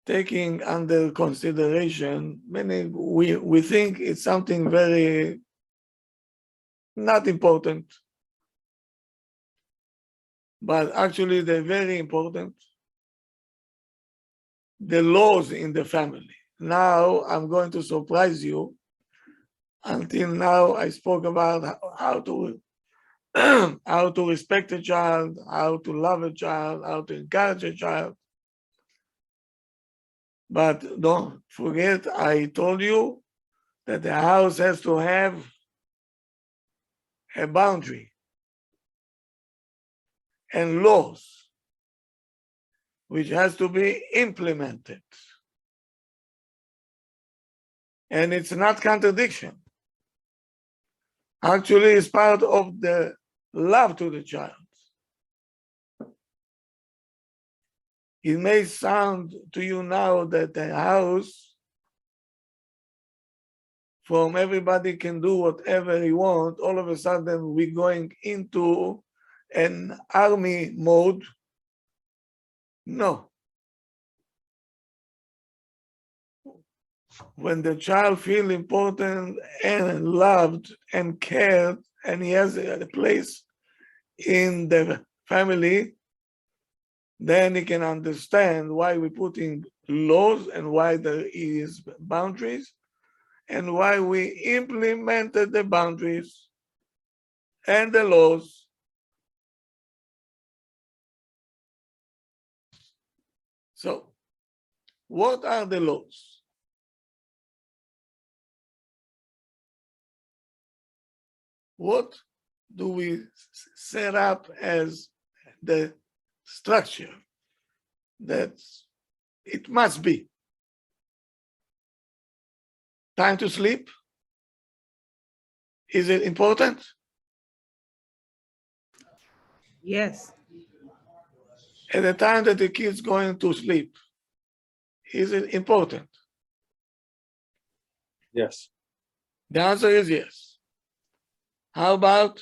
taking under consideration, meaning we think it's something very not important, but actually they're very important. The laws in the family. Now I'm going to surprise you. Until now, I spoke about how to how to respect a child, how to love a child, how to encourage a child. But don't forget, I told you that the house has to have a boundary and laws, which has to be implemented. And it's not contradiction. Actually, it's part of the love to the child. It may sound to you now that the house, from everybody can do whatever he wants, all of a sudden we're going into an army mode. No. When the child feels important and loved and cared, and he has a place in the family, then he can understand why we're putting laws and why there is boundaries and why we implemented the boundaries and the laws. So, what are the laws? What do we set up as the structure that it must be? Time to sleep? Is it important? Yes. At the time that the kid's going to sleep, is it important? Yes. The answer is yes. How about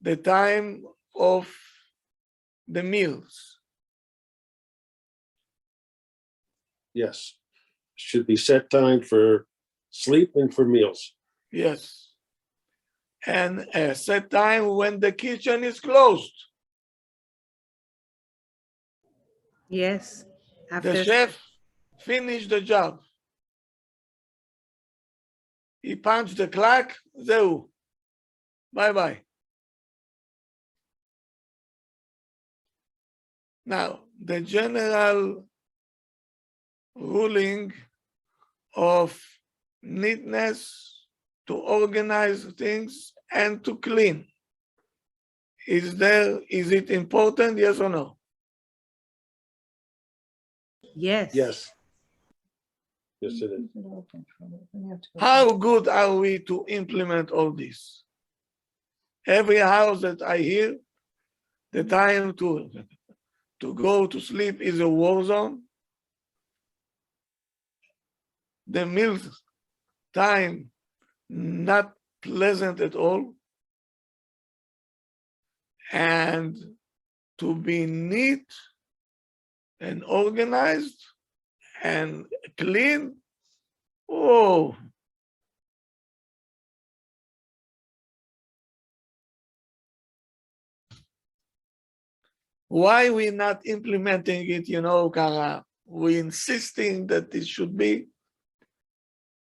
the time of the meals? Yes. Should be set time for sleep and for meals. Yes. And a set time when the kitchen is closed. Yes. The chef finished the job. He punched the clock, zeu. Bye-bye. Now, the general ruling of neatness, to organize things and to clean. Is it important, yes or no? Yes. Yes. Yes, it is. How good are we to implement all this? Every house that I hear, the time to go to sleep is a war zone. The meal time, not pleasant at all. And to be neat and organized and clean, oh. Why we not implementing it, Kara? We insisting that it should be,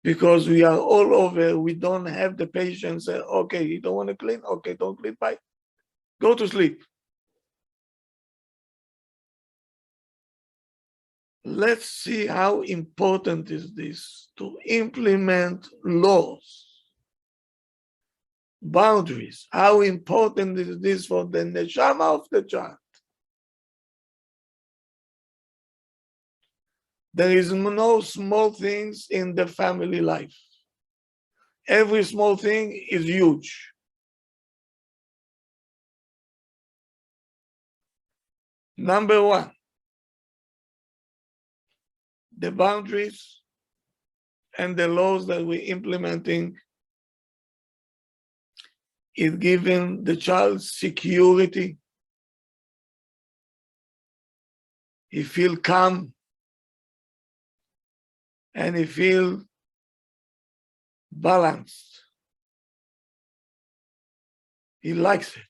because we are all over. We don't have the patience. Okay, you don't want to clean? Okay, don't clean, bye. Go to sleep. Let's see how important is this to implement laws, boundaries. How important is this for the neshama of the child? There is no small things in the family life. Every small thing is huge. Number one, the boundaries and the laws that we're implementing is giving the child security. he feel calm, and he feel balanced. He likes it.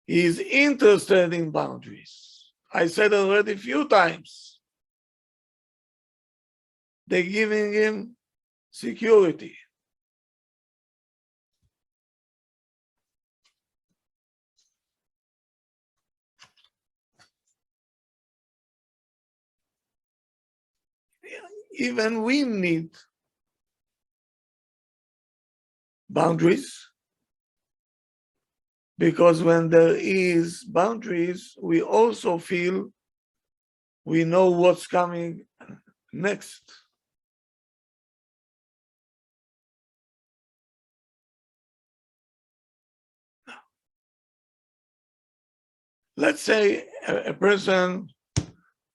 He is interested in boundaries. I said already a few times. They're giving him security. Even we need boundaries, because when there is boundaries, we also feel we know what's coming next. Let's say a person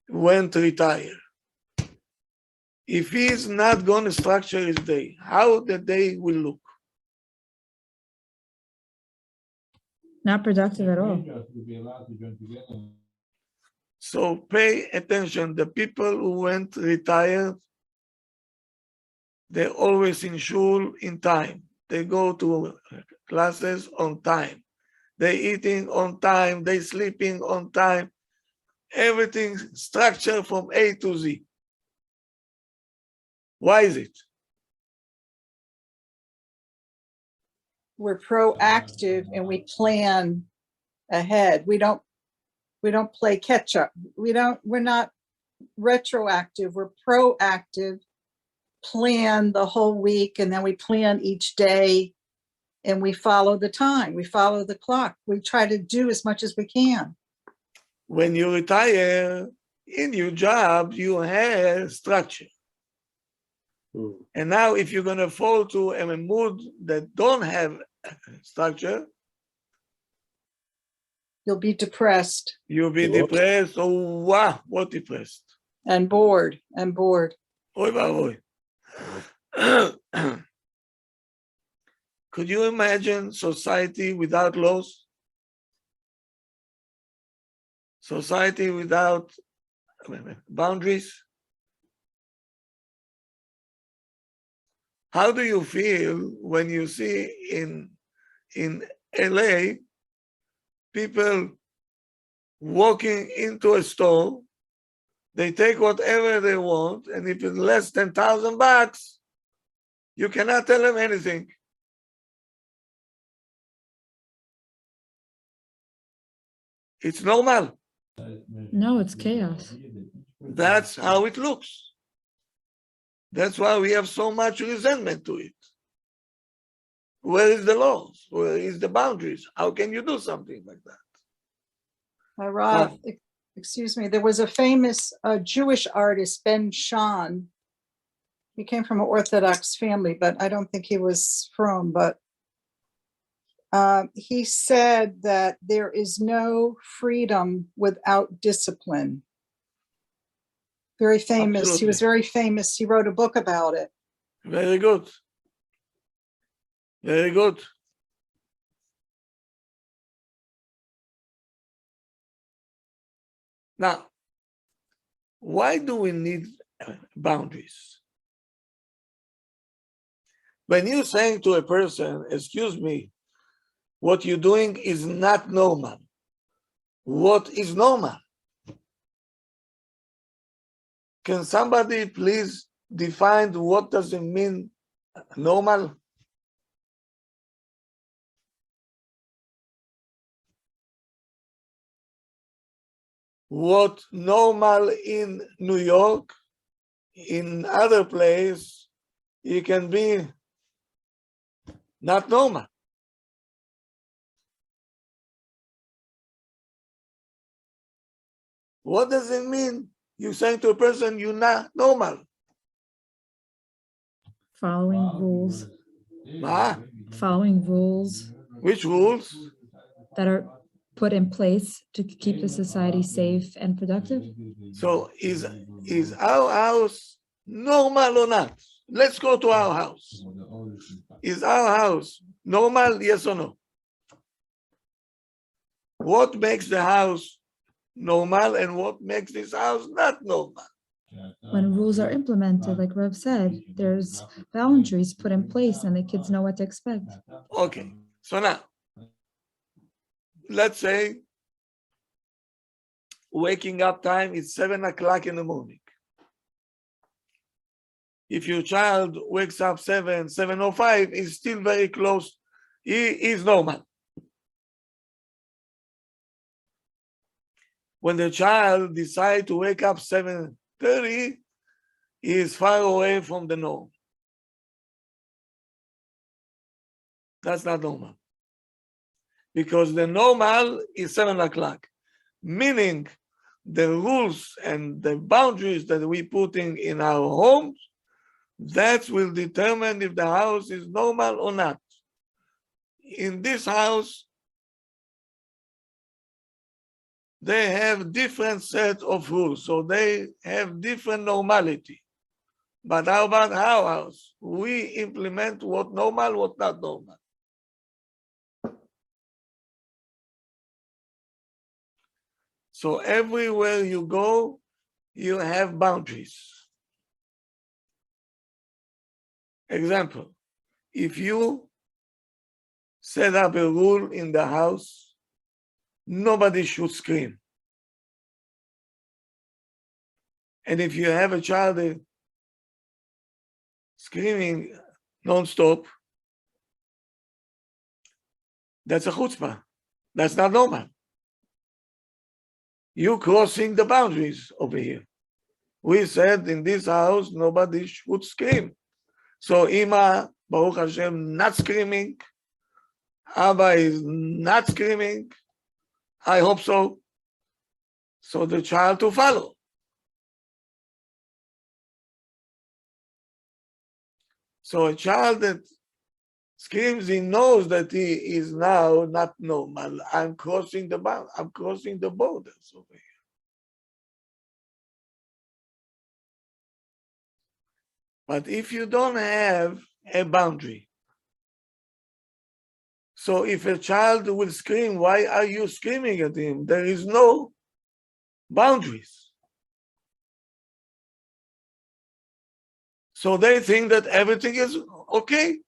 went to retire. If he is not going to structure his day, how the day will look? Not productive at all. So pay attention. The people who went retired, they're always in shul in time. They go to classes on time. They're eating on time. They're sleeping on time. Everything structured from A to Z. Why is it? We're proactive and we plan ahead. We don't play catch up. We're not retroactive. We're proactive, plan the whole week, and then we plan each day, and we follow the time. We follow the clock. We try to do as much as we can. When you retire in your job, you have structure. And now if you're going to fall to a mood that don't have structure, You'll be depressed you'll be depressed. Oh, wow, what depressed? and bored. Oy vavoy. Could you imagine society without laws? Society without boundaries? How do you feel when you see in LA people walking into a store, they take whatever they want, and if it's less than $1,000, you cannot tell them anything. It's normal. No, it's chaos. That's how it looks. That's why we have so much resentment to it. Where is the laws? Where is the boundaries? How can you do something like that? Rav, excuse me, there was a famous Jewish artist, Ben Shahn. He came from an Orthodox family, but I don't think he was from, but he said that there is no freedom without discipline. Very famous. Absolutely. He was very famous. He wrote a book about it. Very good. Very good. Now, why do we need boundaries? When you're saying to a person, excuse me, what you're doing is not normal. What is normal? Can somebody please define what does it mean normal? What normal in New York, in other place, it can be not normal. What does it mean? You're saying to a person, you're not normal. Following rules. Following rules Which rules? that are put in place to keep the society safe and productive. So is our house normal or not? Let's go to our house. Is our house normal, yes or no? What makes the house normal and what makes this house not normal. When rules are implemented, like Rev said, there's boundaries put in place and the kids know what to expect. Okay, so now, let's say waking up time is 7 o'clock in the morning. If your child wakes up 7:05, is still very close. He is normal. When the child decides to wake up 7:30, he is far away from the norm. That's not normal. Because the normal is 7 o'clock, meaning the rules and the boundaries that we putting in our homes, that will determine if the house is normal or not. In this house, they have different set of rules, so they have different normality. But how about our house? We implement what normal, what not normal. So everywhere you go, you have boundaries. Example, if you set up a rule in the house, nobody should scream. And if you have a child screaming non-stop, that's a chutzpah. That's not normal. You're crossing the boundaries over here. We said in this house, nobody should scream. So Ima, Baruch Hashem, not screaming. Abba is not screaming. I hope so. So the child to follow. So a child that screams, he knows that he is now not normal. I'm crossing the bound. I'm crossing the borders over here. But if you don't have a boundary, so if a child will scream, why are you screaming at him? There is no boundaries. So they think that everything is okay.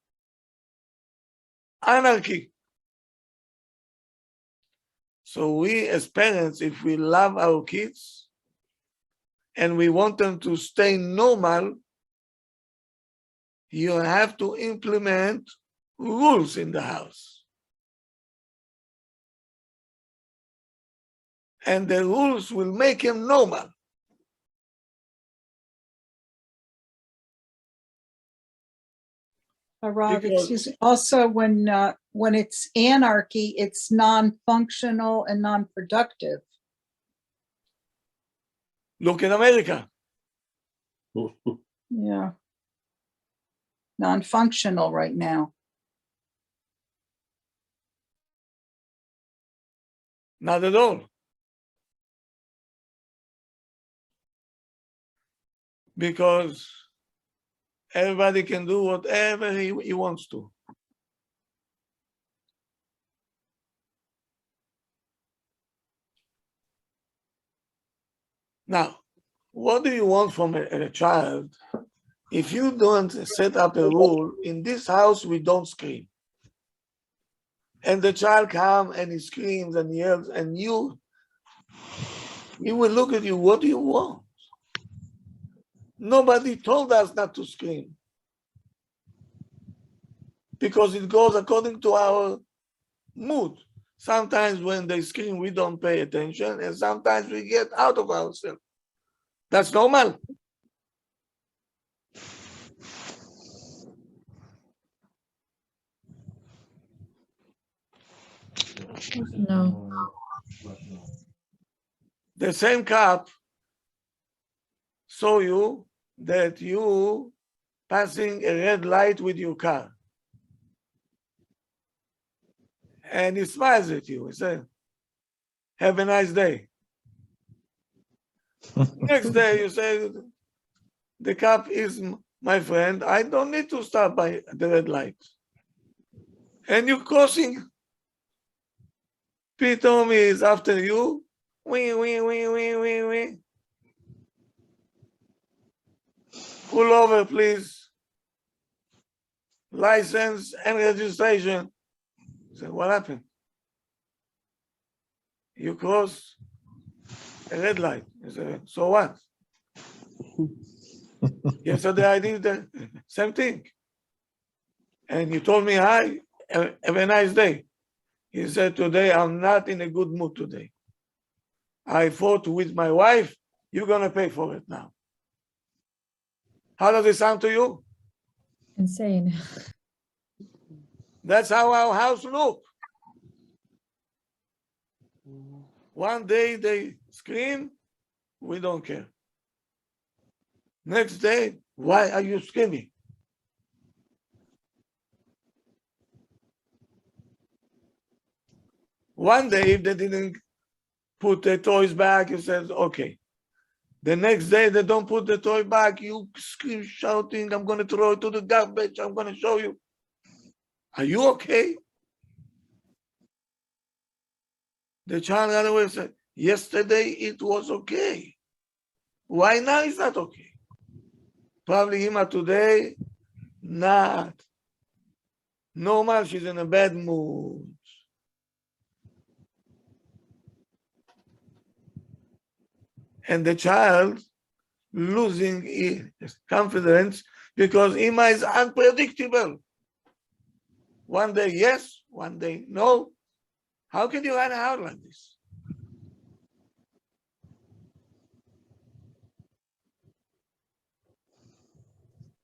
Anarchy. So we as parents, if we love our kids and we want them to stay normal, you have to implement rules in the house. And the rules will make him normal. Rob, Because- excuse me. Also, when it's anarchy, it's non-functional and non-productive. Look in America. Yeah. Non-functional right now. Not at all. Because everybody can do whatever he wants to. Now, what do you want from a child if you don't set up a rule? In this house, we don't scream. And the child comes and he screams and yells, and you will look at you, what do you want? Nobody told us not to scream. Because it goes according to our mood. Sometimes when they scream, we don't pay attention, and sometimes we get out of ourselves. That's normal. No. The same cop saw you that you passing a red light with your car. And he smiles at you. He says, have a nice day. Next day you say, the cop is my friend. I don't need to stop by the red light. And you're crossing. Pitomi is after you. Wee. Pull over, please. License and registration. I said, what happened? You crossed a red light. I said, so what? Yesterday I did the same thing. And you told me, hi, have a nice day. He said, today I'm not in a good mood today. I fought with my wife. You're going to pay for it now. How does it sound to you? Insane. That's how our house look. One day they scream, we don't care. Next day, why are you screaming? One day, if they didn't put the toys back, you said, okay. The next day, they don't put the toy back, you scream, shouting, I'm going to throw it to the garbage, I'm going to show you. Are you okay? The child ran away and said, yesterday it was okay. Why now it's not okay? Probably Hima today, not. Normal, she's in a bad mood. And the child losing his confidence because Ima is unpredictable. One day yes, one day no. How can you run out like this?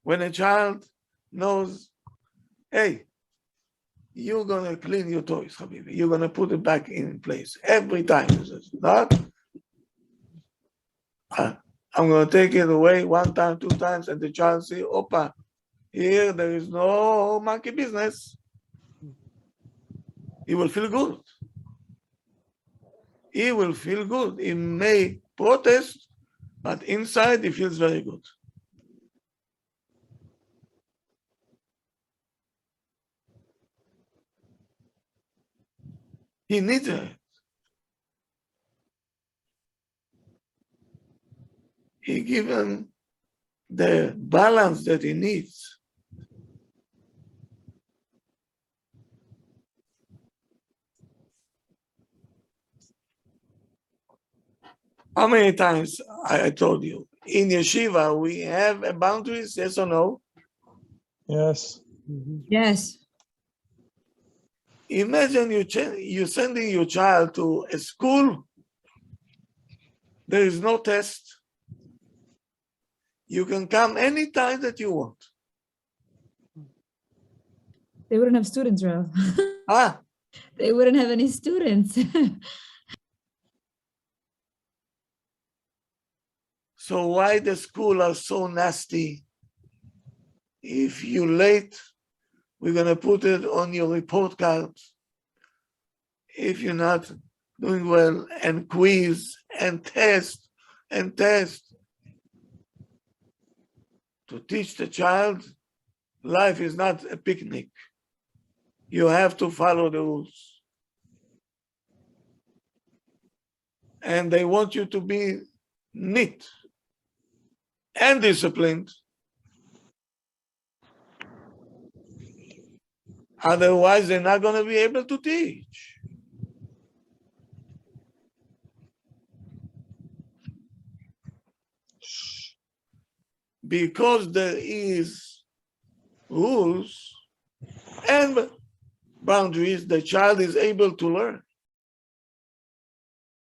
When a child knows, hey, you're gonna clean your toys, Habibi. You're gonna put it back in place every time. He says, not. I'm going to take it away 1 time, 2 times, and the child say, Opa, here there is no monkey business. He will feel good. He will feel good. He may protest, but inside he feels very good. He needs it. He given the balance that he needs. How many times I told you, in yeshiva, we have a boundaries, yes or no? Yes. Yes. Imagine you sending your child to a school, there is no test. You can come anytime that you want. They wouldn't have students, Rav. Ah, They wouldn't have any students. so why the school are so nasty? If you're late, we're gonna put it on your report card. If you're not doing well, and quiz and test and test. To teach the child, life is not a picnic. You have to follow the rules. And they want you to be neat and disciplined. Otherwise, they're not going to be able to teach. Because there is rules and boundaries, the child is able to learn.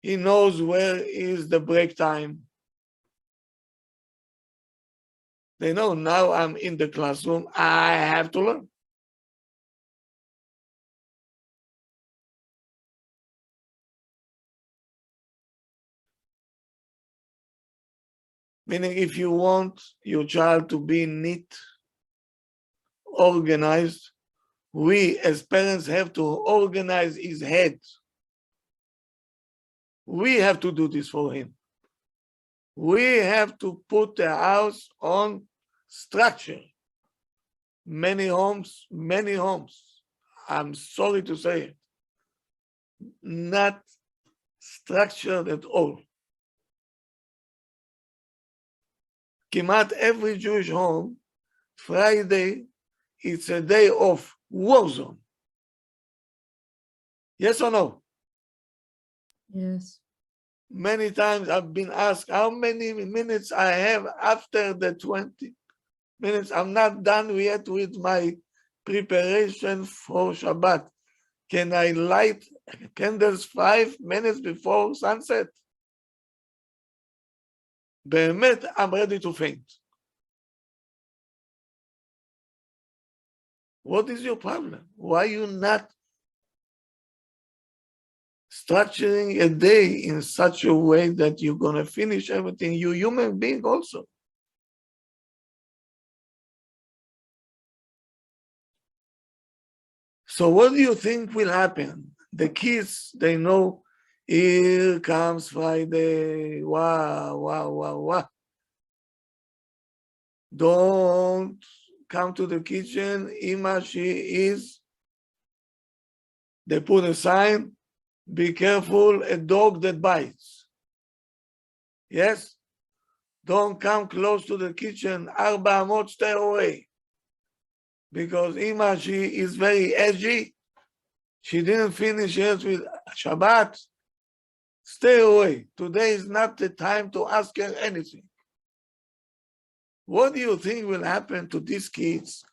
He knows where is the break time. They know now I'm in the classroom, I have to learn. Meaning if you want your child to be neat, organized, we as parents have to organize his head. We have to do this for him. We have to put the house on structure. Many homes, I'm sorry to say it, not structured at all. כמעט every Jewish home, Friday, it's a day of war zone. Yes or no? Yes. Many times I've been asked how many minutes I have after the 20 minutes. I'm not done yet with my preparation for Shabbat. Can I light candles 5 minutes before sunset? באמת, I'm ready to faint. What is your problem? Why you not structuring a day in such a way that you're going to finish everything? You're a human being also. So what do you think will happen? The kids, they know, here comes Friday. Wow, wow, wow, wow. Don't come to the kitchen. Ima, she is. They put a sign, be careful, a dog that bites. Yes? Don't come close to the kitchen. Arba amot, stay away. Because Ima, she is very edgy. She didn't finish yet with Shabbat. Stay away. Today is not the time to ask her anything. What do you think will happen to these kids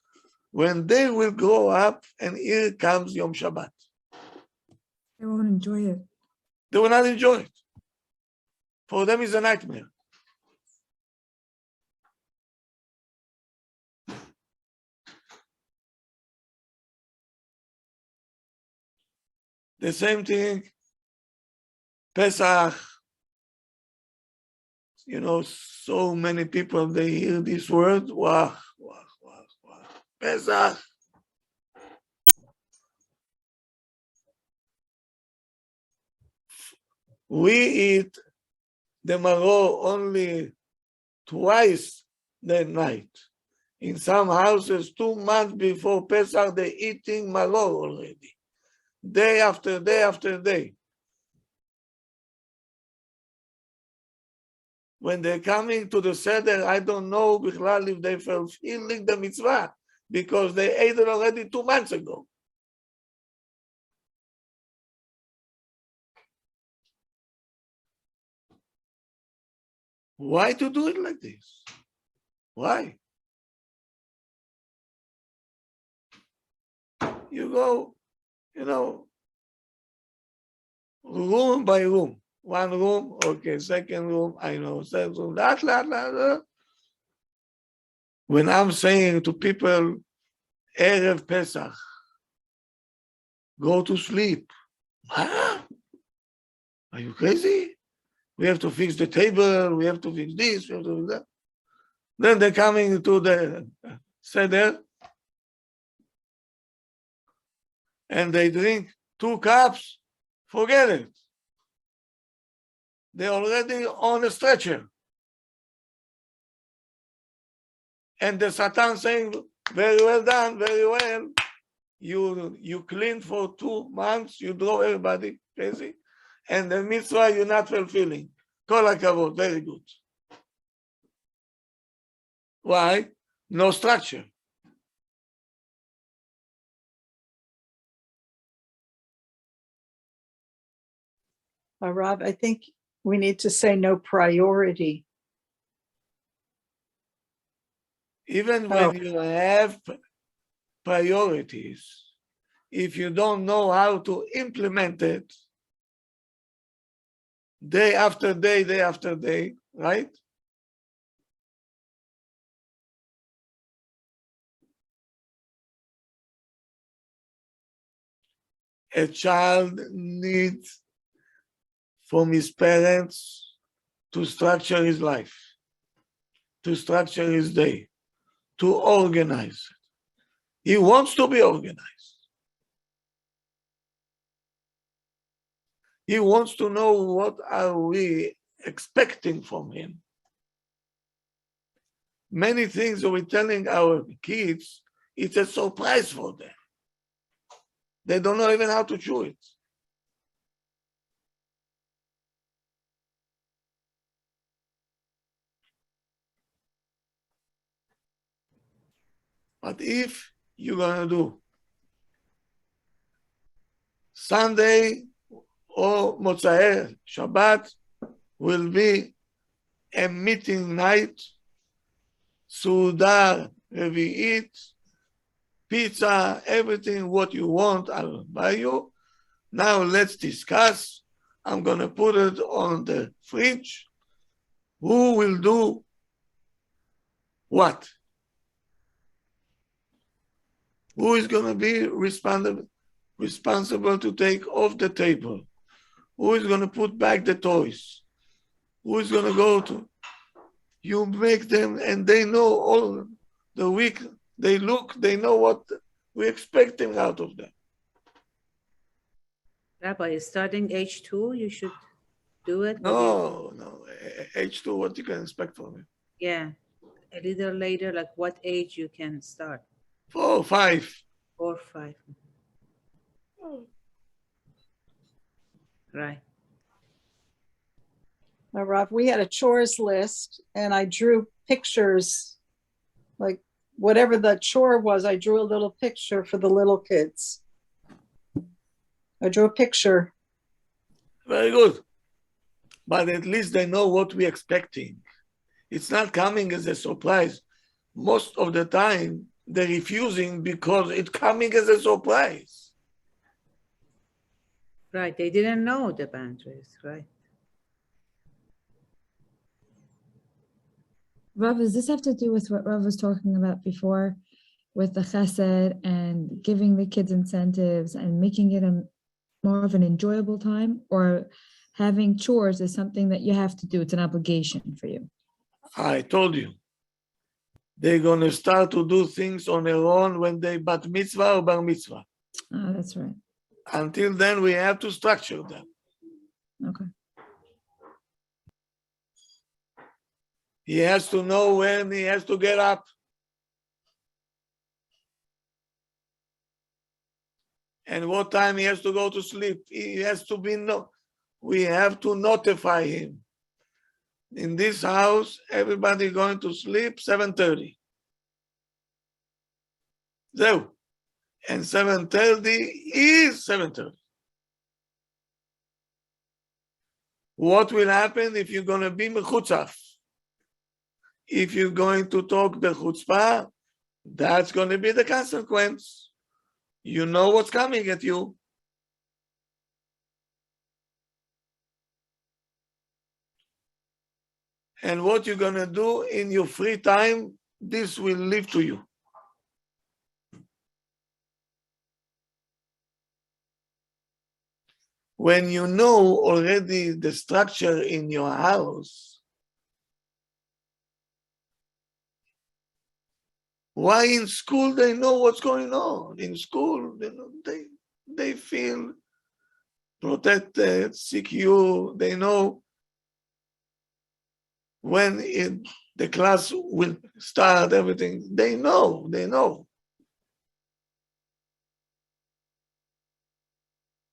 when they will grow up and here comes Yom Shabbat? They won't enjoy it. They will not enjoy it. For them, it's a nightmare. The same thing, Pesach. You know, so many people, they hear this word, wow, wow, wow, wow. Pesach. We eat the maror only twice that night. In some houses, 2 months before Pesach, they're eating maror already. Day after day after day. When they're coming to the Seder, I don't know Bichlal if they fulfilling the mitzvah because they ate it already 2 months ago. Why to do it like this? Why? You go, you know, room by room. One room, okay, second room, I know, third room, that. When I'm saying to people, Erev Pesach, go to sleep. Huh? Are you crazy? We have to fix the table, we have to fix this, we have to fix that. Then they're coming to the Seder, and they drink 2 cups, forget it. They're already on a stretcher. And the Satan saying, very well done, very well. You clean for 2 months, you drove everybody crazy. And the mitzvah you're not fulfilling. Kol hakavod, very good. Why? No structure. Rob, I think we need to say no priority. Even when you have priorities, if you don't know how to implement it, day after day, right? A child needs from his parents to structure his life, to structure his day, to organize it. He wants to be organized. He wants to know what are we expecting from him. Many things we're telling our kids, it's a surprise for them. They don't know even how to chew it. But if you're gonna do Sunday or Motzei Shabbat will be a meeting night, Suda, Revi'it, pizza, everything what you want, I'll buy you. Now let's discuss. I'm gonna put it on the fridge. Who will do what? Who is gonna be responsible to take off the table? Who is gonna put back the toys? Who is gonna go to? You make them, and they know all the week. They look, they know what we're expecting out of them. Rabbi, starting age 2, you should do it. No, H2, what you can expect from me? Yeah, a little later, like what age you can start? 4 or 5. 4 or 5. Right. Now, Rav, we had a chores list and I drew pictures, like whatever the chore was, I drew a little picture for the little kids. I drew a picture. Very good. But at least they know what we're expecting. It's not coming as a surprise. Most of the time, they're refusing because it's coming as a surprise. Right. They didn't know the boundaries, right? Rav, does this have to do with what Rav was talking about before with the chesed and giving the kids incentives and making it more of an enjoyable time, or having chores is something that you have to do? It's an obligation for you. I told you. They're going to start to do things on their own when they bat mitzvah or bar mitzvah. Oh, that's right. Until then, we have to structure them. Okay. He has to know when he has to get up. And what time he has to go to sleep. He has to be we have to notify him. In this house, everybody going to sleep 7:30. So, and 7:30 is 7:30. What will happen if you're going to be mechutzaf? If you're going to talk the chutzpah, that's going to be the consequence. You know what's coming at you. And what you're going to do in your free time, this will live to you. When you know already the structure in your house, why in school they know what's going on? In school, they feel protected, secure. They know when the class will start, everything. They know.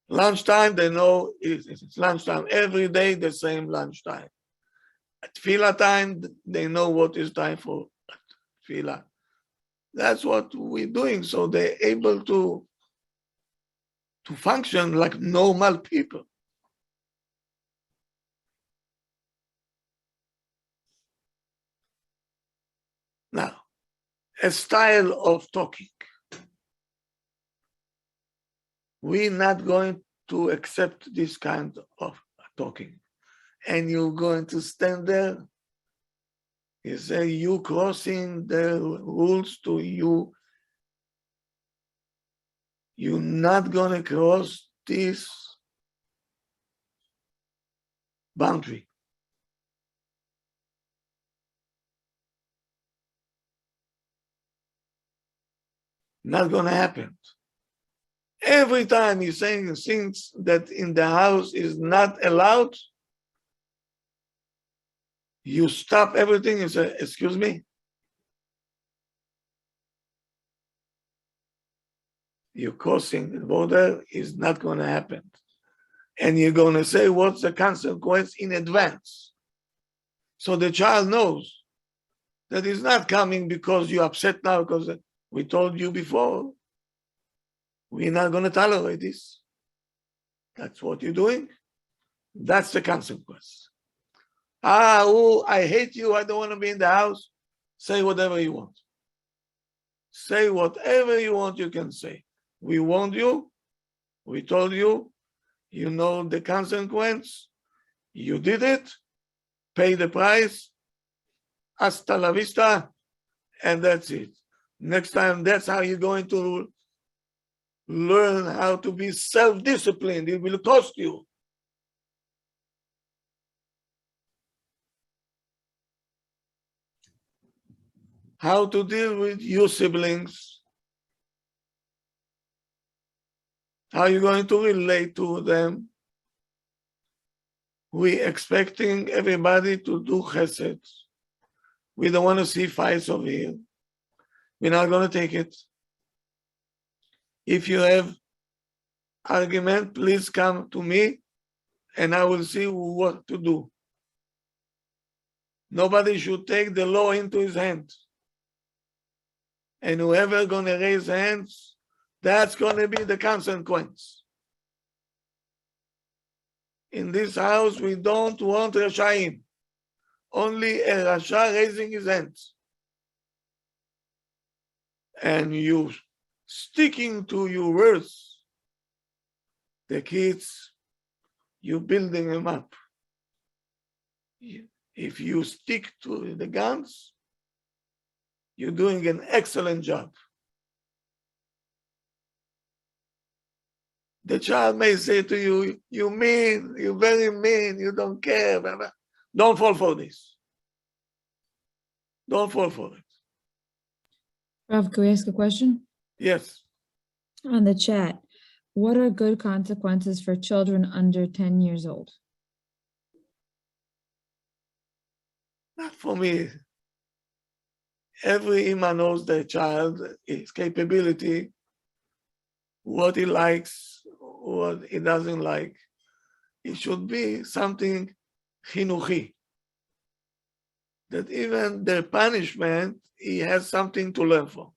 Lunchtime, they know it's lunchtime. Every day, the same lunchtime. At tefillah time, they know what is time for tefillah. That's what we're doing. So they're able to function like normal people. Now, a style of talking. We're not going to accept this kind of talking. And you're going to stand there. You say, you crossing the rules to you. You're not going to cross this boundary. Not going to happen. Every time you're saying things that in the house is not allowed, you stop everything and say, excuse me. You're crossing the border, is not going to happen. And you're going to say what's the consequence in advance. So the child knows that it's not coming because you're upset now because We told you before, we're not going to tolerate this. That's what you're doing. That's the consequence. I hate you. I don't want to be in the house. Say whatever you want. Say whatever you want, you can say. We warned you. We told you. You know the consequence. You did it. Pay the price. Hasta la vista. And that's it. Next time, that's how you're going to learn how to be self-disciplined. It will cost you. How to deal with your siblings. How you're going to relate to them. We're expecting everybody to do chesed. We don't want to see fights over here. We're not going to take it. If you have argument, please come to me and I will see what to do. Nobody should take the law into his hands. And whoever going to raise hands, that's going to be the consequence. In this house, we don't want Rashaim. Only a Rasha raising his hands. And you sticking to your words. The kids, you building them up. If you stick to the guns, you're doing an excellent job. The child may say to you, you mean, you're very mean, you don't care. Blah, blah. Don't fall for this. Don't fall for it. Rav, can we ask a question? Yes. On the chat, what are good consequences for children under 10 years old? Not for me. Every imam knows the child, his capability, what he likes, what he doesn't like. It should be something chinuchi. That even the punishment, he has something to learn from.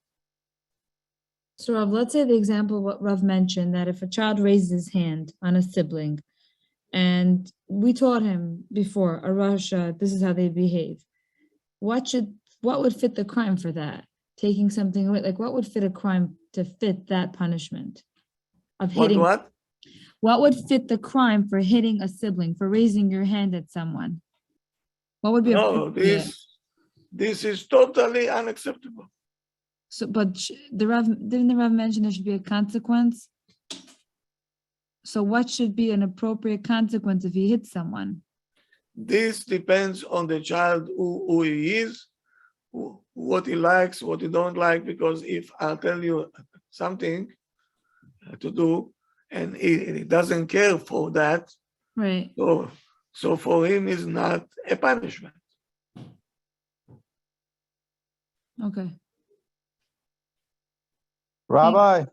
So Rav, let's say the example what Rav mentioned, that if a child raises his hand on a sibling, and we taught him before, a Rasha, this is how they behave. What would fit the crime for that? Taking something away, like what would fit a crime to fit that punishment of hitting? What would fit the crime for hitting a sibling, for raising your hand at someone? What would be this is totally unacceptable. So, but didn't the Rav mention there should be a consequence? So what should be an appropriate consequence if he hits someone? This depends on the child, who he is, what he likes, what he don't like, because if I'll tell you something to do, and he doesn't care for that, right? So for him it's not a punishment. Okay. Rabbi,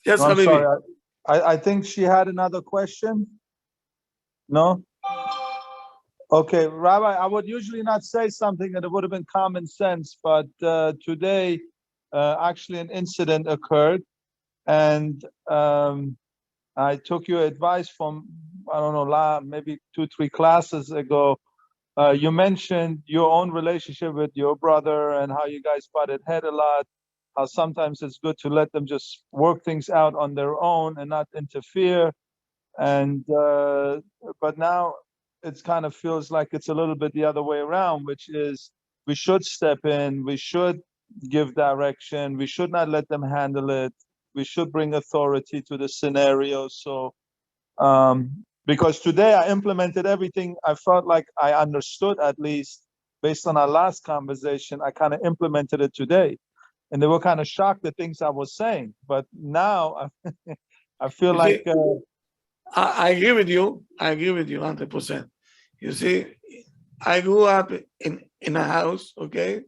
Yes, no, I'm Habibi. sorry. I think she had another question. No? Okay, Rabbi, I would usually not say something that it would have been common sense, but today actually an incident occurred, and I took your advice from, I don't know, maybe 2-3 classes ago. You mentioned your own relationship with your brother and how you guys butted head a lot, how sometimes it's good to let them just work things out on their own and not interfere. And but now it kind of feels like it's a little bit the other way around, which is we should step in, we should give direction, we should not let them handle it, we should bring authority to the scenario. So because today I implemented everything I felt like I understood, at least based on our last conversation. I kind of implemented it today, and they were kind of shocked at things I was saying. But now I feel like I agree with you. I agree with you 100%. You see, I grew up in a house, okay,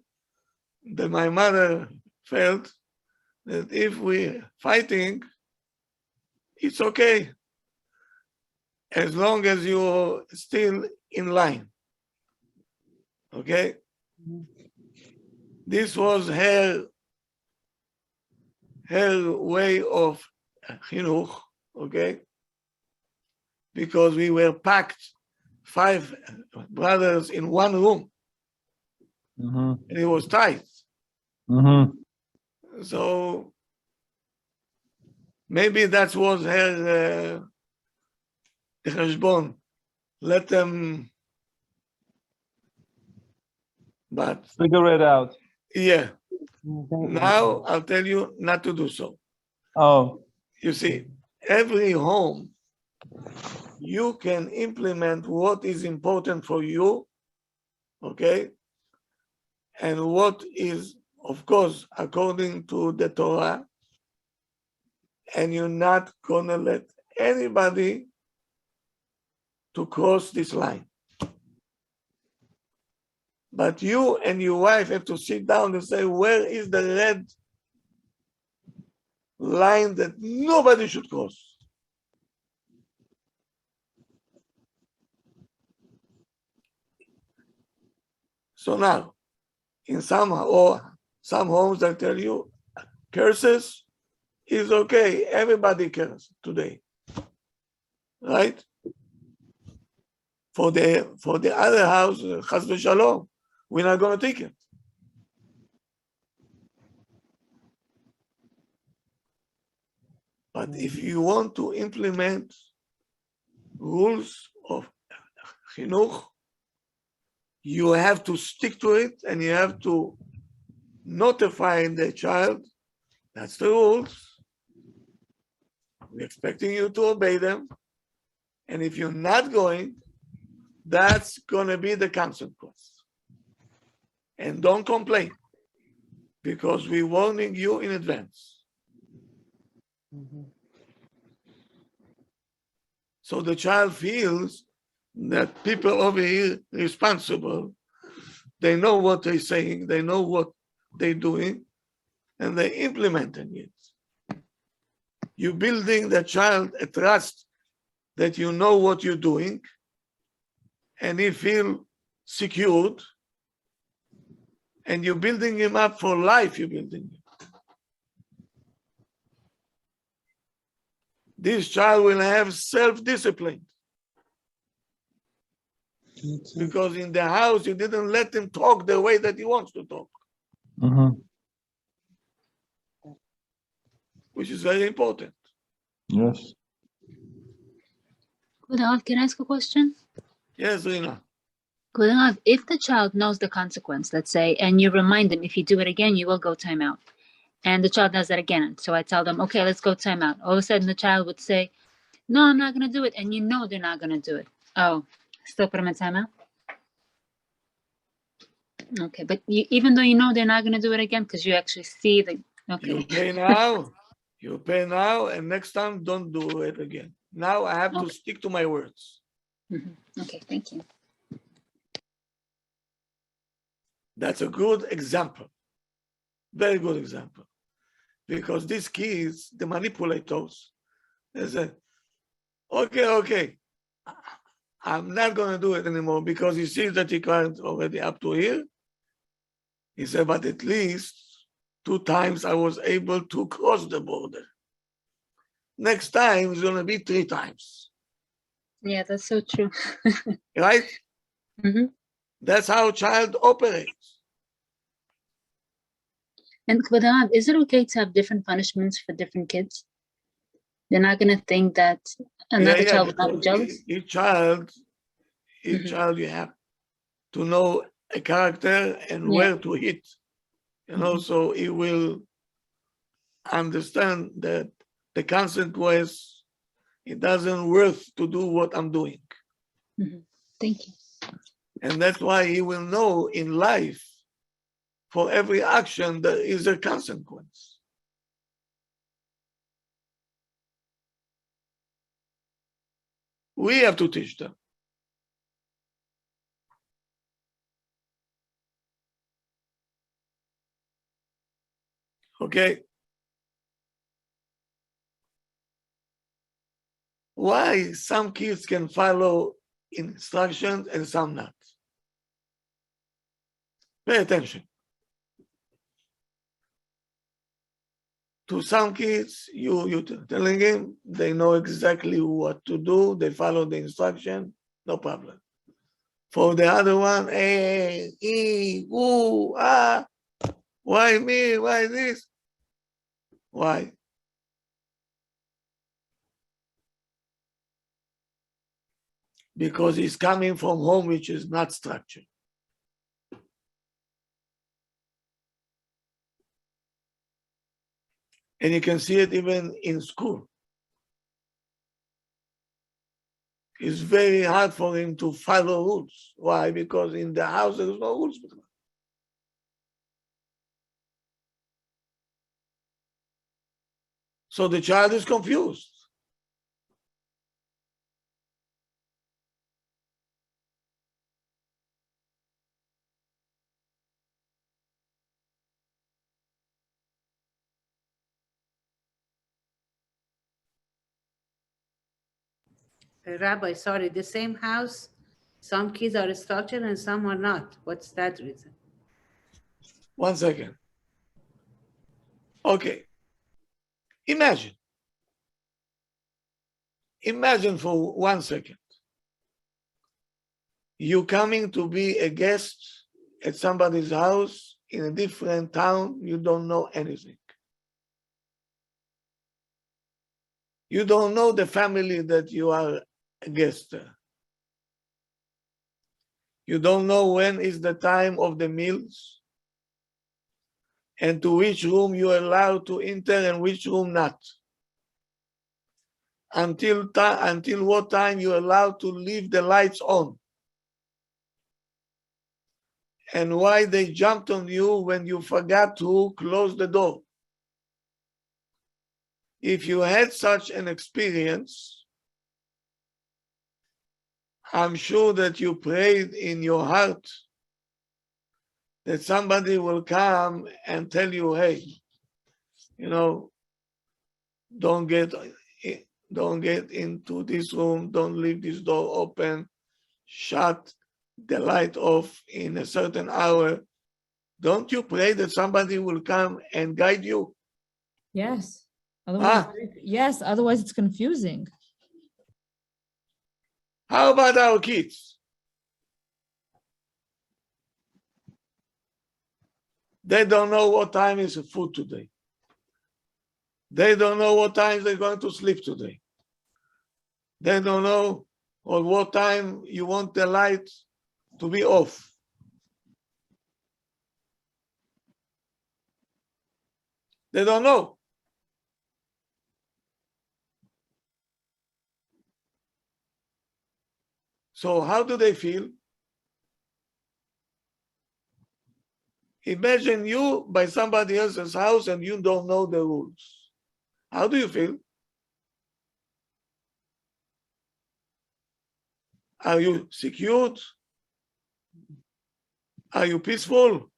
that my mother felt that if we're fighting, it's okay, as long as you're still in line, okay? This was her her way of chinuch, okay? Because we were packed, 5 brothers in one room, Mhm. and it was tight. Mhm. So maybe that was her cheshbon. Let them, but Figure it out. yeah. Now I'll tell you not to do so. Oh, You see, every home, you can implement what is important for you, okay? And what is, of course, according to the Torah, and you're not gonna let anybody to cross this line. But you and your wife have to sit down and say, where is the red line that nobody should cross? So now, in some homes, I tell you, curses is okay. Everybody cares today, right? For the other house, chas v'shalom, we're not going to take it. But if you want to implement rules of chinuch, you have to stick to it, and you have to notify the child, that's the rules. We're expecting you to obey them. And if you're not going, that's going to be the consequence. And don't complain, because we're warning you in advance. So the child feels that people over here responsible. They know what they're saying, they know what they're doing, and they're implementing it. You're building the child a trust that you know what you're doing, and he feels secured, and you're building him up for life. You're building him. This child will have self-discipline, because in the house you didn't let him talk the way that he wants to talk, mhm. which is very important. Yes. Can I ask a question? Yes, Rina. If the child knows the consequence, let's say, and you remind them, if you do it again, you will go timeout. And the child does that again. So I tell them, okay, let's go timeout. All of a sudden the child would say, no, I'm not going to do it. And you know they're not going to do it. Oh, still put them in timeout? Okay, but even though you know they're not going to do it again, because you actually see the, okay. You pay now, and next time don't do it again. Now I have to stick to my words. Okay, thank you. That's a good example. Very good example. Because these kids, the manipulators, they say, okay, I'm not going to do it anymore, because he sees that he can't already up to here. He said, but at least 2 times I was able to cross the border. Next time it's going to be 3 times. Yeah, that's so true. Right? Mm-hmm. That's how a child operates. And is it okay to have different punishments for different kids? They're not going to think that another child will not be jealous? Each child, you have to know a character and where to hit. So he will understand that the consequence, it doesn't worth to do what I'm doing. Thank you. And that's why he will know in life, for every action, there is a consequence. We have to teach them. Okay? Why some kids can follow instructions and some not? Pay attention. To some kids, you telling him, they know exactly what to do, they follow the instruction, no problem. For the other one, hey, ooh, ah, why me? Why this? Why? Because he's coming from home which is not structured. And you can see it even in school. It's very hard for him to follow rules. Why? Because in the house there's no rules. So the child is confused. Rabbi, sorry, the same house, some kids are structured and some are not. What's that reason? 1 second. Okay. Imagine for 1 second. You coming to be a guest at somebody's house in a different town, you don't know anything. You don't know the family that you are a guest there. You don't know when is the time of the meals and to which room you are allowed to enter and which room not. Until what time you're allowed to leave the lights on. And why they jumped on you when you forgot to close the door. If you had such an experience, I'm sure that you prayed in your heart that somebody will come and tell you, hey, you know, don't get into this room, don't leave this door open, shut the light off in a certain hour. Don't you pray that somebody will come and guide you? Yes. Otherwise, Ah. yes, otherwise it's confusing. How about our kids? They don't know what time is food today. They don't know what time they're going to sleep today. They don't know or what time you want the light to be off. They don't know. So how do they feel? Imagine you by somebody else's house and you don't know the rules. How do you feel? Are you secured? Are you peaceful?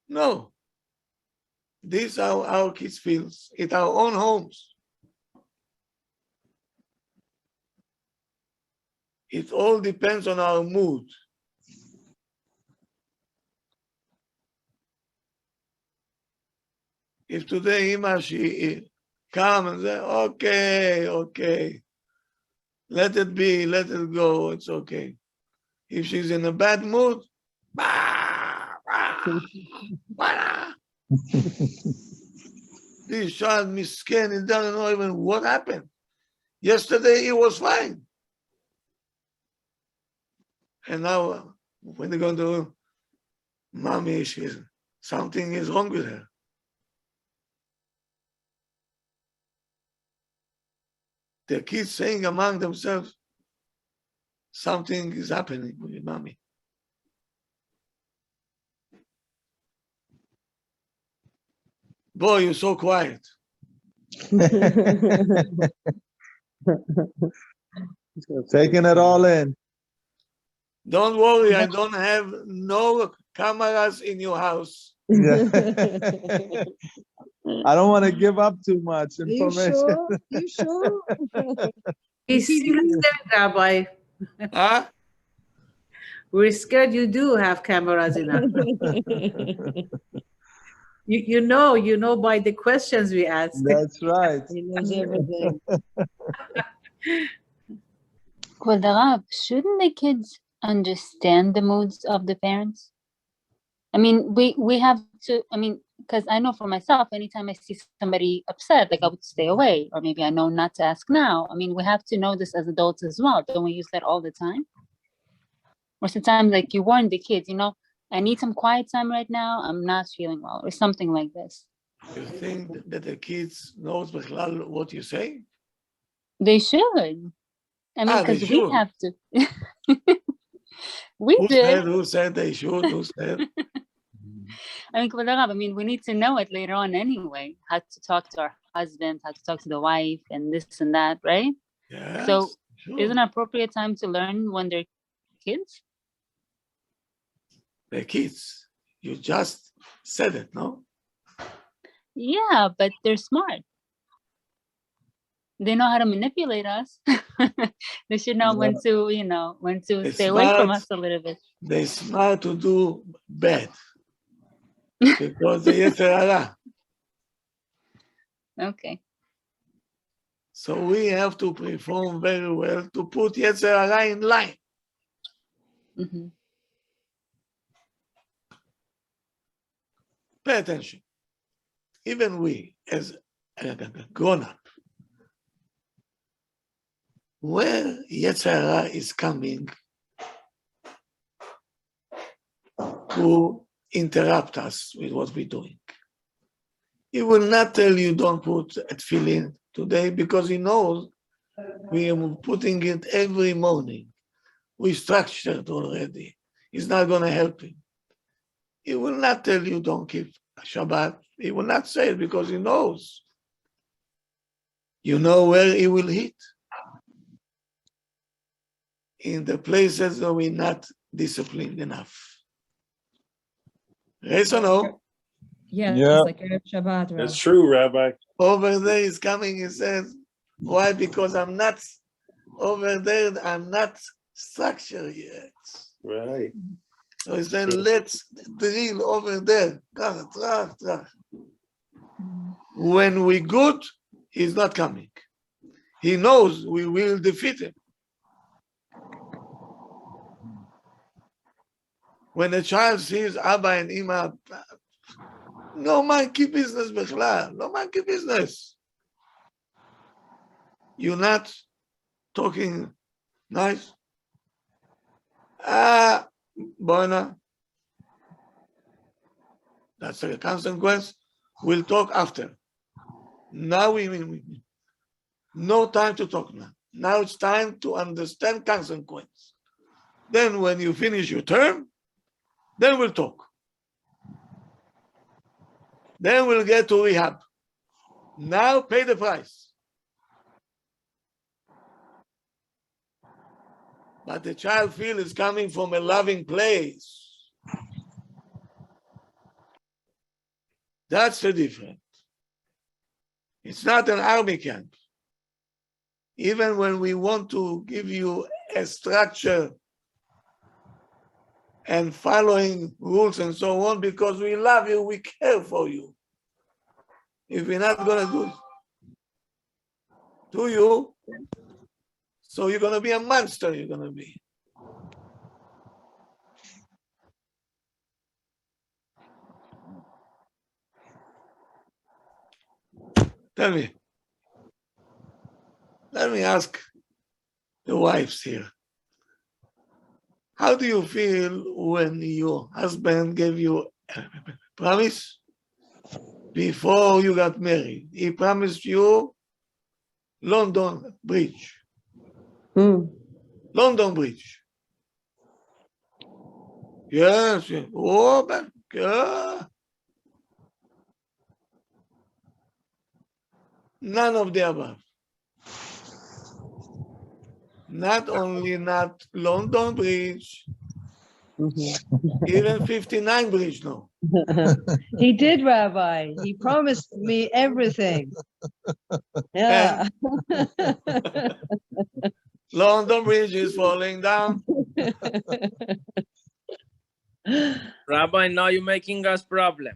No. This is how our kids feel in our own homes. It all depends on our mood. If today Ima, she come and say, okay, let it be, let it go, it's okay. If she's in a bad mood, this child miskin, he doesn't know even what happened. Yesterday he was fine. And now when they're going to, mommy, something is wrong with her. The kids saying among themselves, something is happening with mommy. Boy, you're so quiet. Taking it all in. Don't worry, I don't have no cameras in your house. Yeah. I don't want to give up too much information. You sure? He's still scared, Rabbi. Huh? We're scared you do have cameras in our You know by the questions we ask. That's right. He knows everything. Well, the Rab, shouldn't the kids understand the moods of the parents? I mean, we have to, I mean, because I know for myself, anytime I see somebody upset, like I would stay away, or maybe I know not to ask now. I mean, we have to know this as adults as well. Don't we use that all the time? Or sometimes, like, you warn the kids, you know, I need some quiet time right now. I'm not feeling well, or something like this. You think that the kids knows בכלל what you say? They should. I mean, They because we should. have to. We did. Who said they should? Who said? I mean, Kavod Rab, I mean, we need to know it later on anyway. How to talk to our husband, how to talk to the wife, and this and that, right? Yes, So, sure. isn't it appropriate time to learn when they're kids? The kids. You just said it, no? Yeah, but they're smart. They know how to manipulate us. They should know when to, you know, when to It's stay away from smart. us a little bit. They smart to do bad. Because the Yetzer Hara. Okay. So we have to perform very well to put Yetzer Hara in line. Mm-hmm. Pay attention. Even we, as a grown-up, where Yetzer Hara is coming to interrupt us with what we're doing. He will not tell you don't put a tefillin today because he knows we are putting it every morning. We structured already. It's not going to help him. He will not tell you don't keep Shabbat. He will not say it because he knows. You know where he will hit? In the places where we're not disciplined enough. Yes or no? Yeah, Yeah. it's like Erev Shabbat, Rav. That's true, Rabbi. Over there is coming, he says, why? Because I'm not, over there, I'm not structured yet. Right. So he said, let's drill over there. When we good, he's not coming. He knows we will defeat him. When a child sees Abba and Ima, no monkey business, בכלל, no monkey business. You're not talking nice. Bona. That's a consequence. We'll talk after. Now no time to talk now. Now it's time to understand consequence. Then when you finish your term, then we'll talk. Then we'll get to rehab. Now pay the price. But the child feel is coming from a loving place. That's the difference. It's not an army camp. Even when we want to give you a structure and following rules and so on, because we love you, we care for you. If we're not going to do it to you, so you're going to be a monster, you're going to be. Tell me, let me ask the wives here. How do you feel when your husband gave you a promise before you got married? He promised you London Bridge. London Bridge. Yes, yes. Oh, but yeah. None of the above. Not only not London Bridge, even 59 Bridge, no. He did, Rabbi. He promised me everything. Yeah. London Bridge is falling down. Rabbi, now you're making us problem.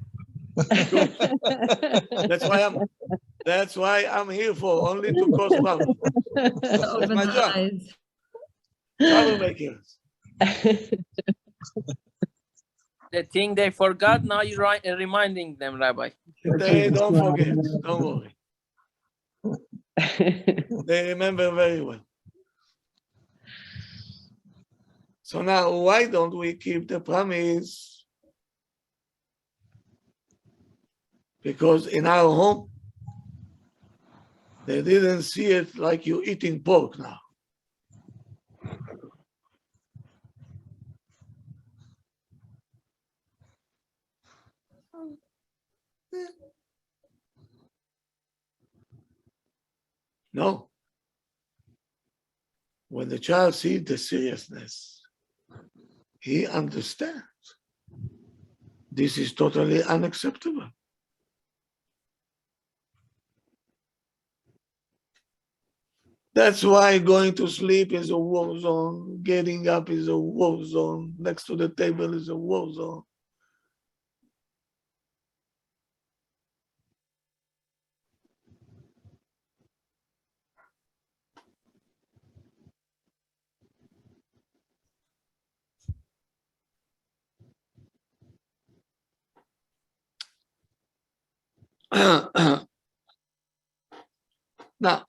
That's why I'm here for, only to cause trouble. That's Open my the job. eyes. Troublemakers. The thing they forgot, now you're reminding them, Rabbi. They don't forget. Don't worry. They remember very well. So now, why don't we keep the promise? Because in our home, they didn't see it like you eating pork now. No. When the child sees the seriousness, he understands. This is totally unacceptable. That's why going to sleep is a war zone, getting up is a war zone, next to the table is a war zone. Now,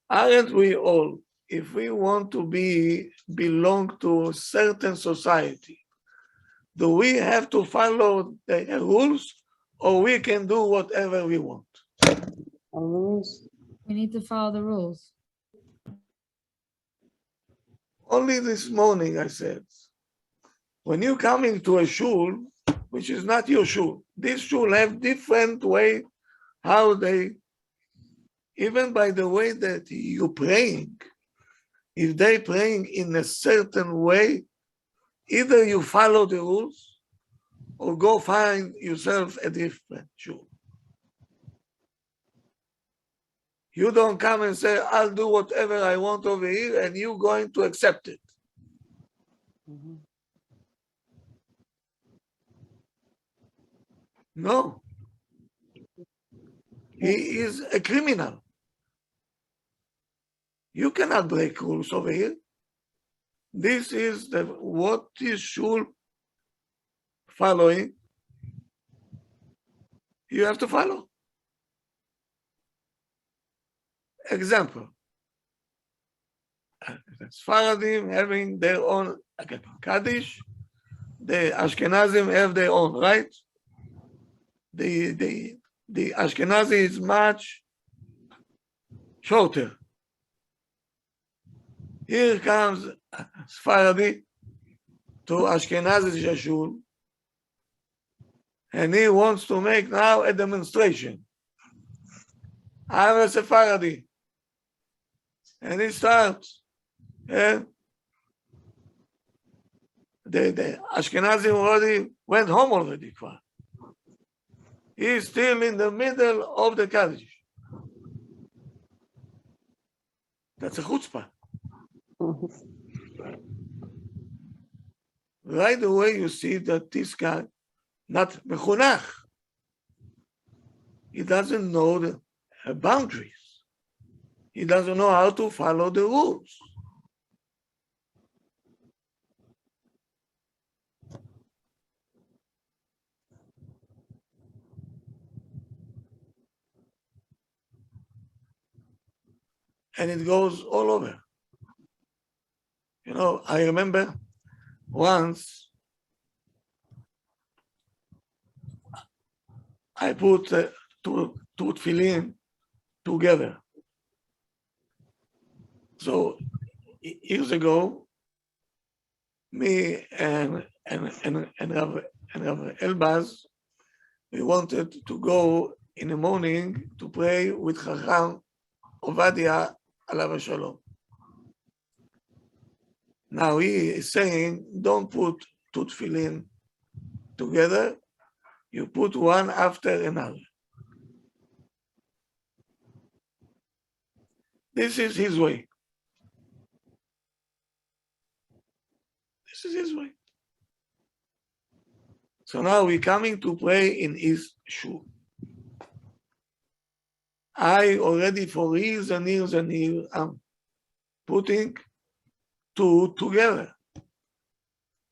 aren't we all, if we want to belong to a certain society, do we have to follow the rules, or we can do whatever we want? We need to follow the rules. Only this morning I said, when you're coming to a shul, which is not your shul, this shul have different way how they, even by the way that you're praying, if they praying in a certain way, either you follow the rules or go find yourself a different shul. You don't come and say, I'll do whatever I want over here, and you're going to accept it. No. He is a criminal. You cannot break rules over here. This is what is shul following. You have to follow. Example. The Sfaradim having their own Kaddish, the Ashkenazim have their own, right? The Ashkenazi is much shorter. Here comes Sfaradi to Ashkenazi shul, and he wants to make now a demonstration. I'm a Sephardi. And he starts. And the Ashkenazi already went home already. He's still in the middle of the Kaddish. That's a chutzpah. Right away you see that this guy, not mechunach, he doesn't know the boundaries. He doesn't know how to follow the rules. And it goes all over. You know, I remember once I put two tefillin together. So years ago, me and Rabbi Elbaz, we wanted to go in the morning to pray with Chacham Ovadia Alav Shalom. Now he is saying, don't put two tefillin together, you put one after another. This is his way. This is his way. So now we're coming to pray in his shul. I already for years and years and years, I'm putting two together.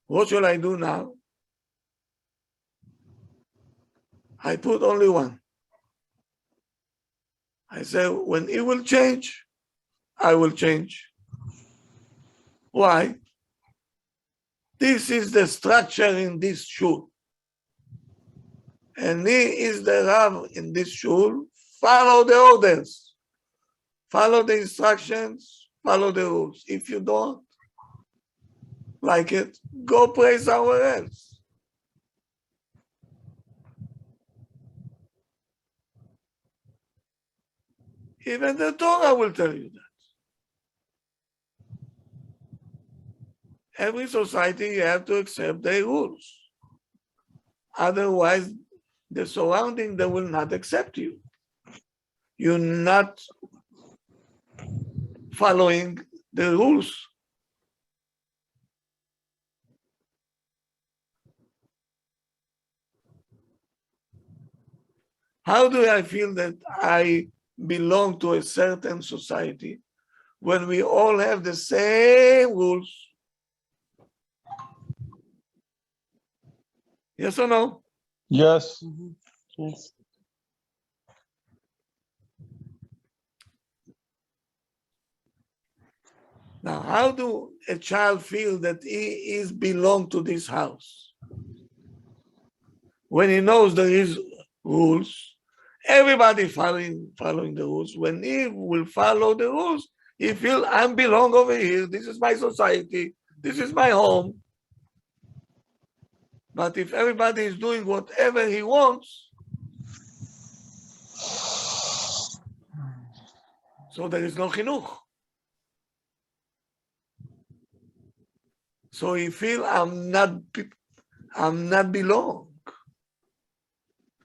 What shall I do now? I put only one. I say, when it will change, I will change. Why? This is the structure in this shul. And he is the Rav in this shul. Follow the orders. Follow the instructions. Follow the rules. If you don't like it, go pray somewhere else. Even the Torah will tell you that. Every society, you have to accept their rules. Otherwise, the surrounding, they will not accept you. You're not following the rules. How do I feel that I belong to a certain society when we all have the same rules? Yes or no? Yes. Yes. Now, how do a child feel that he is belong to this house? When he knows there is rules, everybody following the rules. When he will follow the rules, he feel I belong over here. This is my society. This is my home. But if everybody is doing whatever he wants, so there is no chinuch. So he feel I'm not belong.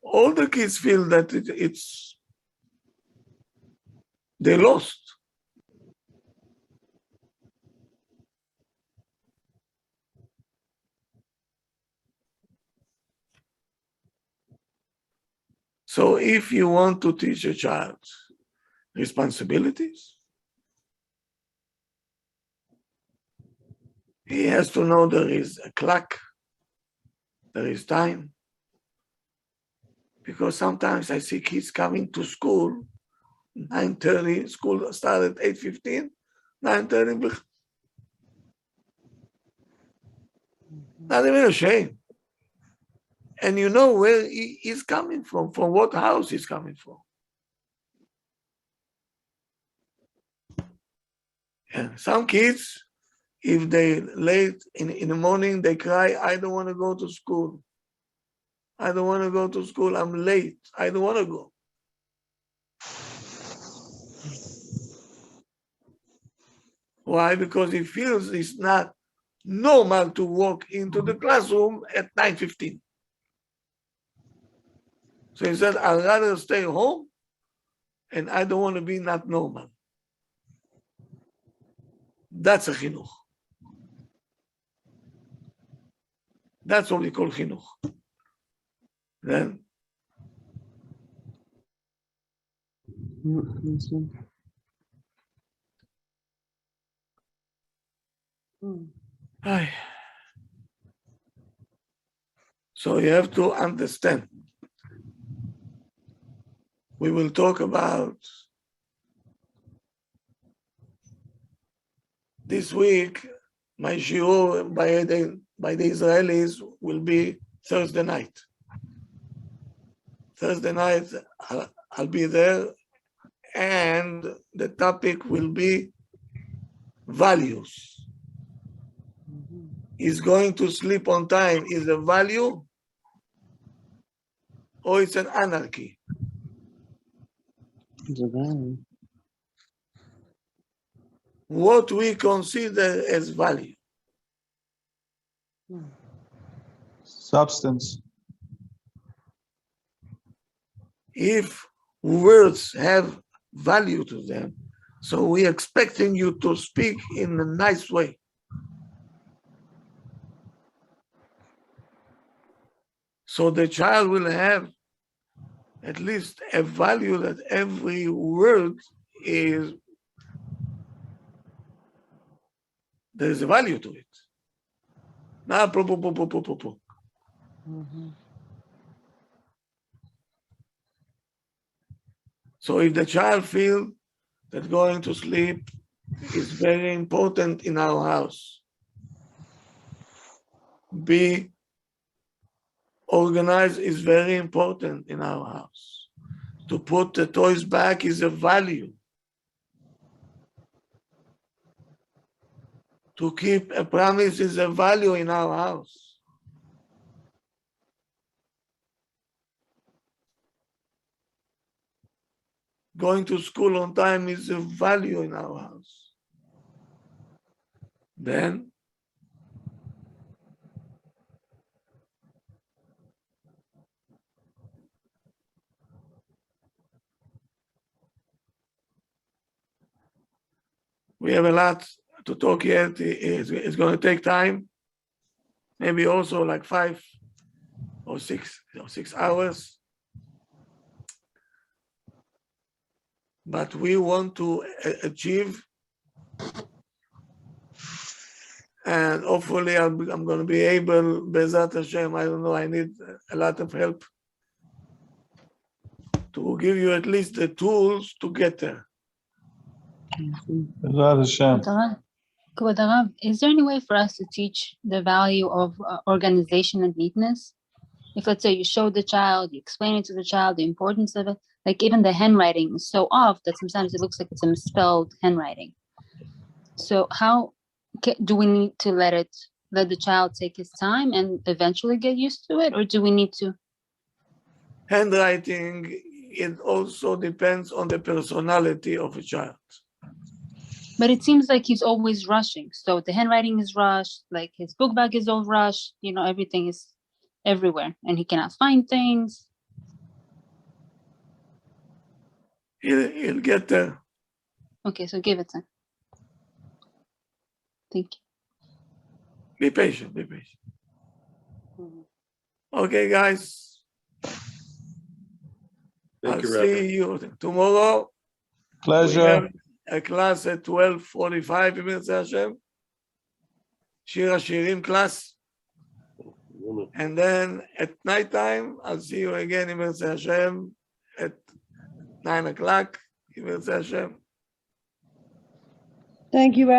All the kids feel that they lost. So if you want to teach a child responsibilities, he has to know there is a clock, there is time. Because sometimes I see kids coming to school, 9:30, school started at 8:15, 9:30, not even ashamed. And you know where he is coming from what house he's coming from. And some kids, if they late in the morning, they cry, I don't want to go to school. I don't want to go to school, I'm late, I don't want to go. Why? Because he feels it's not normal to walk into the classroom at 9:15. So he said, I'd rather stay home and I don't want to be not normal. That's a chinuch. That's what we call chinuch. Then so you have to understand. We will talk about this week. My shiur by the Israelis will be Thursday night. Thursday night, I'll be there, and the topic will be values. Is going to sleep on time is a value or it's an anarchy? It's a value. What we consider as value. Substance. If words have value to them, so we're expecting you to speak in a nice way. So the child will have at least a value that every word is, there's a value to it. Not po, po, po, po, po, po, po. So if the child feels that going to sleep is very important in our house, be organized is very important in our house. To put the toys back is a value. To keep a promise is a value in our house. Going to school on time is a value in our house. Then we have a lot to talk yet. It's going to take time. Maybe also like 5 or 6 hours. But we want to achieve, and hopefully I'm going to be able, Bezat Hashem, I don't know, I need a lot of help to give you at least the tools to get there. Bezrat Hashem. Kavod Harav, is there any way for us to teach the value of organization and neatness? If, let's say, you show the child, you explain it to the child, the importance of it, like even the handwriting is so off that sometimes it looks like it's a misspelled handwriting. So how do we need to let the child take his time and eventually get used to it, or do we need to? Handwriting, it also depends on the personality of a child. But it seems like he's always rushing. So the handwriting is rushed, like his book bag is all rushed, everything is everywhere and he cannot find things. He'll get there. Okay, so give it to him. Thank you. Be patient, be patient. Okay, guys. Thank you, I'll Rabbi. see you tomorrow. We Pleasure. have a class at 12:45 in Hashem. Shir HaShirim class. And then at nighttime, I'll see you again in Hashem at 9 o'clock in Hashem. Thank you, Rabbi.